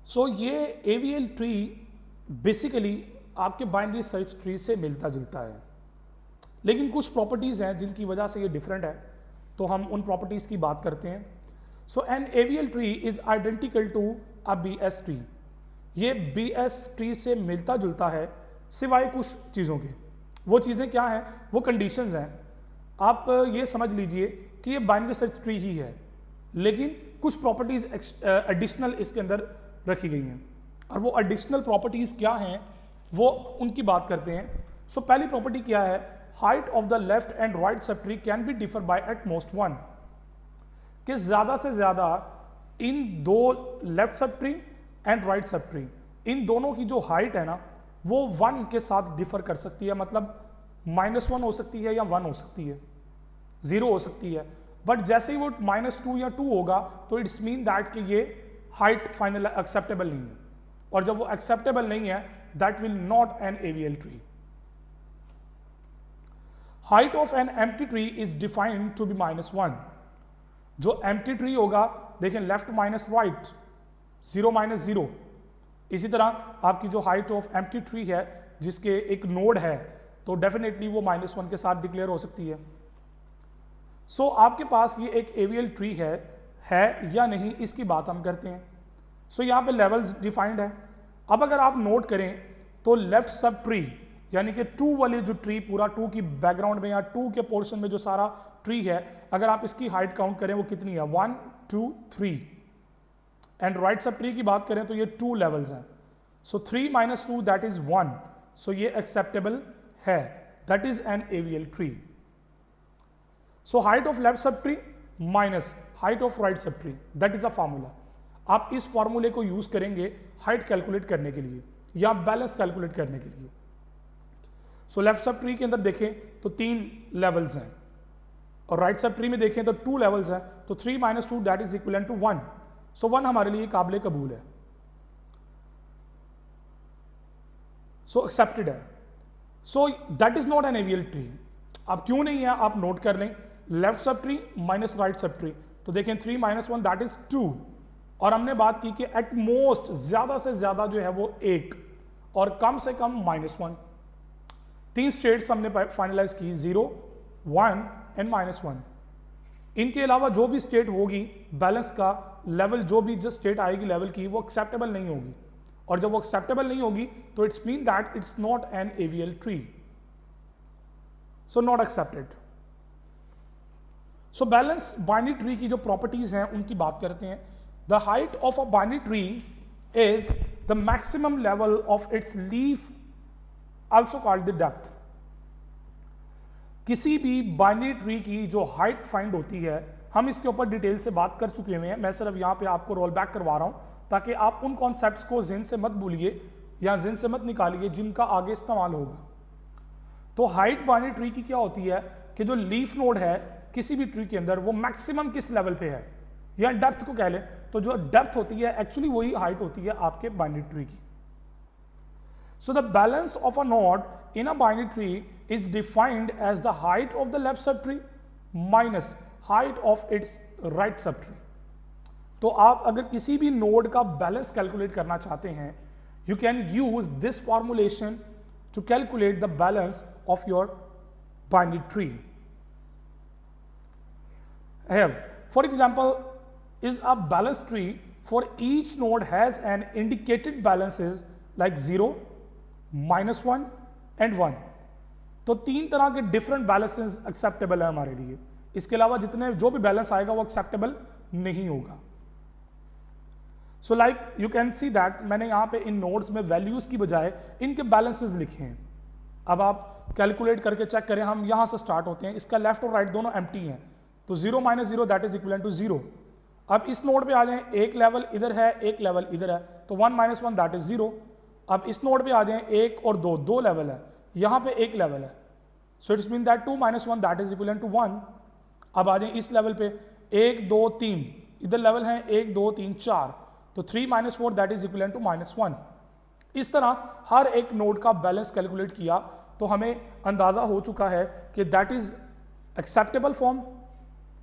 सो ये AVL tree basically आपके binary search tree से मिलता जुलता है, लेकिन कुछ प्रॉपर्टीज़ हैं जिनकी वजह से ये डिफरेंट है, तो हम उन प्रॉपर्टीज़ की बात करते हैं। So an AVL tree is identical to a BS tree. ये BS ट्री से मिलता जुलता है सिवाय कुछ चीज़ों के। वो चीज़ें क्या हैं? वो कंडीशंस हैं। आप ये समझ लीजिए कि ये बाइनरी सर्च ट्री ही है, लेकिन कुछ प्रॉपर्टीज़ एडिशनल इसके अंदर रखी गई हैं, और वो एडिशनल प्रॉपर्टीज़ क्या हैं वो उनकी बात करते हैं। सो पहली प्रॉपर्टी क्या है? Height of the left and right subtree can be differ by at most 1, कि ज़्यादा से ज़्यादा इन दो left subtree and right subtree, इन दोनों की जो हाइट है ना वो 1 के साथ डिफर कर सकती है। मतलब -1 हो सकती है या 1 हो सकती है, 0 हो सकती है। बट जैसे ही वो -2 या 2 होगा तो इट्स मीन दैट कि ये हाइट फाइनल एक्सेप्टेबल नहीं है, और जब वो एक्सेप्टेबल नहीं है that will not an AVL tree. Height of an empty tree is defined to be -1। जो एम्प्टी ट्री होगा, देखें लेफ्ट माइनस राइट, 0 - 0। इसी तरह आपकी जो हाइट ऑफ एम्प्टी ट्री है जिसके एक नोड है, तो डेफिनेटली वो -1 के साथ डिक्लेयर हो सकती है। सो आपके पास ये एक AVL ट्री है या नहीं, इसकी बात हम करते हैं। सो यहाँ पे लेवल्स डिफाइंड है। अब अगर आप नोट करें तो लेफ्ट सब ट्री यानी कि 2 वाली जो ट्री, पूरा 2 की बैकग्राउंड में या 2 के पोर्शन में जो सारा ट्री है, अगर आप इसकी हाइट काउंट करें वो कितनी है? 1 2 3। एंड राइट सब ट्री की बात करें तो ये 2 लेवल्स हैं। सो 3 - 2 दैट इज 1। सो ये एक्सेप्टेबल है, that is an AVL tree. So height of left sub tree minus height of right sub tree, that is a formula. आप इस फॉर्मूले को यूज करेंगे हाइट कैलकुलेट करने के लिए या बैलेंस कैलकुलेट करने के लिए। सो लेफ्ट सब ट्री के अंदर देखें तो 3 लेवल्स हैं, और राइट सब ट्री में देखें तो 2 लेवल्स हैं। तो 3 - 2 दैट इज इक्वल टू 1। सो 1 हमारे लिए काबिल कबूल है, सो एक्सेप्टेड है। So that is not an AVL tree. अब क्यों नहीं है आप नोट कर लें, left sub tree minus right sub tree, तो देखें 3 - 1 दैट इज 2, और हमने बात की कि एट मोस्ट ज्यादा से ज्यादा जो है वो 1 और कम से कम -1। 3 स्टेट्स हमने फाइनलाइज की, 0 1 एंड -1। इनके अलावा जो भी स्टेट होगी बैलेंस का लेवल, जो भी जो स्टेट आएगी लेवल की, वो एक्सेप्टेबल नहीं होगी, और जब वो एक्सेप्टेबल नहीं होगी तो it's mean that it's not an AVL tree, so not accepted. So balance binary tree की जो प्रॉपर्टीज हैं उनकी बात करते हैं। The height of a binary tree is the maximum level of its leaf, also called the depth. किसी भी binary tree की जो हाइट फाइंड होती है, हम इसके ऊपर डिटेल से बात कर चुके हुए हैं, मैं सिर्फ यहाँ पे आपको रोल बैक करवा रहा हूँ ताकि आप उन कॉन्सेप्ट्स को जिन से मत भूलिए या जिन से मत निकालिए जिनका आगे इस्तेमाल होगा। तो हाइट बाइनरी ट्री की क्या होती है कि जो लीफ नोड है किसी भी ट्री के अंदर वो मैक्सिमम किस लेवल पे है, या डेप्थ को कह लें तो जो डेप्थ होती है एक्चुअली वही हाइट होती है आपके बाइनरी ट्री की। So the balance of a node in a binary tree is defined as the height of the left subtree minus height of its right subtree। तो आप अगर किसी भी नोड का बैलेंस कैलकुलेट करना चाहते हैं, you can use this formulation to calculate the balance of your binary tree। Here, for example, is a balanced tree for each node has an indicated balances like 0, -1 and 1। तो 3 तरह के different balances acceptable है हमारे लिए, इसके अलावा जितने जो भी बैलेंस आएगा वो एक्सेप्टेबल नहीं होगा। So like you can see that मैंने यहाँ पे इन नोड्स में वैल्यूज की बजाय इनके बैलेंसेस लिखे हैं। अब आप कैलकुलेट करके चेक करें, हम यहाँ से स्टार्ट होते हैं, इसका लेफ्ट और राइट दोनों एम्प्टी हैं, तो 0 - 0 दैट इज इक्वल टू 0। अब इस नोड पे आ जाएं, एक लेवल इधर है एक लेवल इधर है, तो 1 - 1 दैट इज 0। अब इस नोड पे आ जाएं, 1 और 2 दो लेवल है, यहाँ पे एक लेवल है, so it's mean that 2 - 1 that is equal to 1। अब आ जाए इस लेवल पे, 1 2 3 इधर लेवल है, 1 2 3 4, तो 3 - 4 दैट इज इक्वल टू -1। इस तरह हर एक नोड का बैलेंस कैलकुलेट किया तो हमें अंदाजा हो चुका है कि दैट इज एक्सेप्टेबल फॉर्म,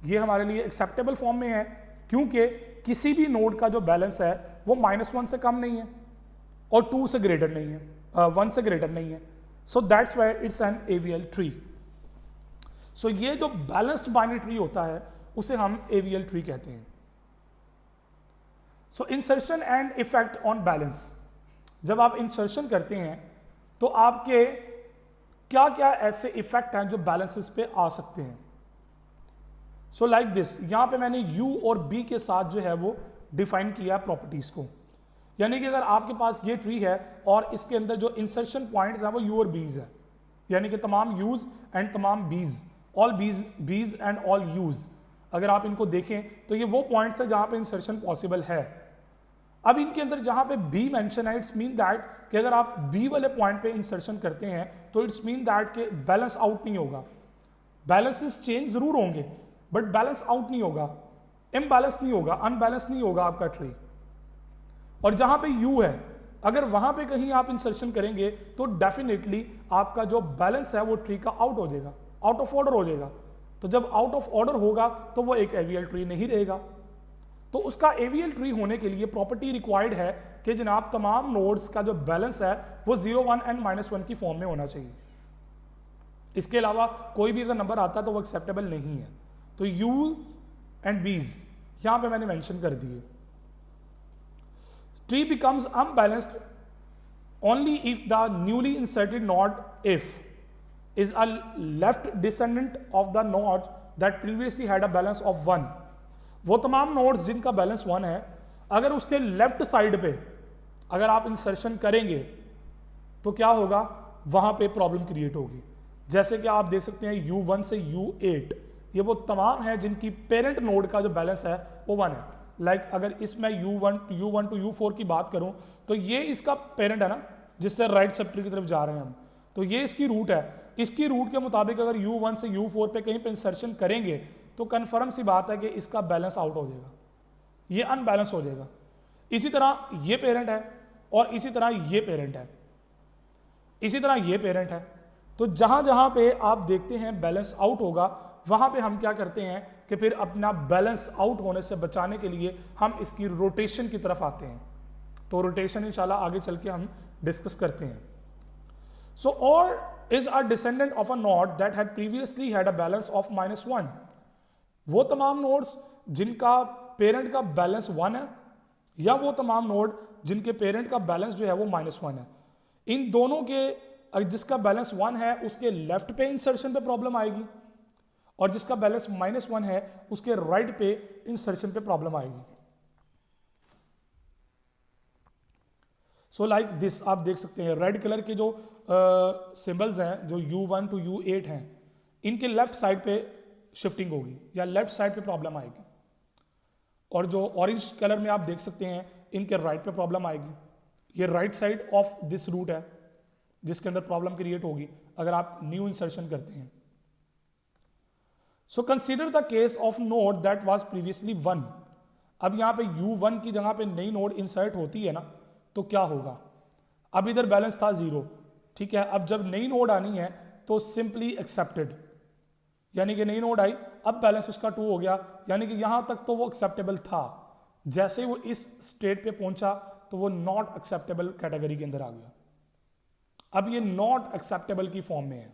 ये हमारे लिए एक्सेप्टेबल फॉर्म में है, क्योंकि किसी भी नोड का जो बैलेंस है वो -1 से कम नहीं है और 2 से ग्रेटर नहीं है, 1 से ग्रेटर नहीं है। So that's why it's an AVL tree. So ये जो बैलेंस्ड बाइनरी ट्री होता है उसे हम AVL ट्री कहते हैं। So insertion and effect on balance, जब आप इंसर्शन करते हैं तो आपके क्या क्या ऐसे इफेक्ट हैं जो बैलेंसेस पे आ सकते हैं। सो लाइक दिस, यहां पे मैंने U और B के साथ जो है वो डिफाइन किया प्रॉपर्टीज को, यानी कि अगर आपके पास ये ट्री है और इसके अंदर जो इंसर्शन पॉइंट्स हैं वो U और B's है, यानी कि तमाम U's एंड तमाम B's, all B's and all U's, अगर आप इनको देखें तो ये वो पॉइंट्स है जहां पे इंसर्शन पॉसिबल है। अब इनके अंदर जहां पे B मेंशन है, इट्स मीन दैट कि अगर आप B वाले पॉइंट पे इंसर्शन करते हैं तो इट्स मीन दैट कि बैलेंस आउट नहीं होगा, बैलेंसेस चेंज जरूर होंगे बट बैलेंस आउट नहीं होगा, इम्बैलेंस नहीं होगा, अनबैलेंस नहीं होगा आपका ट्री। और जहां पे U है, अगर वहां पे कहीं आप इंसर्शन करेंगे तो डेफिनेटली आपका जो बैलेंस है वो ट्री का आउट हो जाएगा, आउट ऑफ ऑर्डर हो जाएगा। तो जब आउट ऑफ ऑर्डर होगा तो वो एक AVL ट्री नहीं रहेगा। तो उसका AVL ट्री होने के लिए प्रॉपर्टी रिक्वायर्ड है कि जनाब तमाम नोड्स का जो बैलेंस है वो 0, 1 एंड -1 की फॉर्म में होना चाहिए। इसके अलावा कोई भी अगर नंबर आता है तो वो एक्सेप्टेबल नहीं है। तो U एंड B's यहां पे मैंने मेंशन कर दिए। Tree becomes unbalanced only if the newly inserted node if is a left descendant of the node that previously had a balance of 1। वो तमाम नोड्स जिनका बैलेंस 1 है, अगर उसके लेफ्ट साइड पे अगर आप इंसर्शन करेंगे तो क्या होगा, वहां पे प्रॉब्लम क्रिएट होगी। जैसे कि आप देख सकते हैं U1 से U8, ये वो तमाम है जिनकी पेरेंट नोड का जो बैलेंस है वो 1 है। लाइक अगर इसमें U1 टू U4 की बात करूं तो ये इसका पेरेंट है ना, जिससे राइट सबट्री की तरफ जा रहे हैं हम, तो ये इसकी रूट है। इसकी रूट के मुताबिक अगर U1 से U4 पे कहीं पे इंसर्शन करेंगे तो कन्फर्म सी बात है कि इसका बैलेंस आउट हो जाएगा, ये अनबैलेंस हो जाएगा। इसी तरह ये पेरेंट है और इसी तरह ये पेरेंट है, इसी तरह ये पेरेंट है। तो जहां जहां पे आप देखते हैं बैलेंस आउट होगा, वहां पे हम क्या करते हैं कि फिर अपना बैलेंस आउट होने से बचाने के लिए हम इसकी रोटेशन की तरफ आते हैं। तो रोटेशन इंशाल्लाह आगे चल के हम डिस्कस करते हैं। सो और is a descendant of a node that had previously had a balance of -1। वो तमाम नोड्स जिनका पेरेंट का बैलेंस 1 है या वो तमाम नोड जिनके पेरेंट का बैलेंस जो है वो -1 है, इन दोनों के जिसका बैलेंस 1 है उसके लेफ्ट पे इंसर्शन पे प्रॉब्लम आएगी और जिसका बैलेंस -1 है उसके राइट पे इंसर्शन पे प्रॉब्लम आएगी। सो लाइक दिस आप देख सकते हैं रेड कलर के जो सिंबल्स हैं जो U1 टू U8 हैं, इनके लेफ्ट साइड पे शिफ्टिंग होगी या लेफ्ट साइड पे प्रॉब्लम आएगी, और जो ऑरेंज कलर में आप देख सकते हैं इनके राइट पे प्रॉब्लम आएगी। ये right side of this root है जिसके अंदर प्रॉब्लम क्रिएट होगी अगर आप न्यू इंसर्शन करते हैं। So consider the case of node that was previously 1। अब यहां पे U1 की जगह पे नई नोड इंसर्ट होती है ना, तो क्या होगा, अब इधर बैलेंस था 0, ठीक है। अब जब नई नोड आनी है तो सिंपली एक्सेप्टेड, यानी कि नई नोड आई, अब बैलेंस उसका 2 हो गया, यानी कि यहां तक तो वो एक्सेप्टेबल था। जैसे वो इस स्टेट पे पहुंचा तो वो नॉट एक्सेप्टेबल कैटेगरी के अंदर आ गया। अब ये नॉट एक्सेप्टेबल की फॉर्म में है।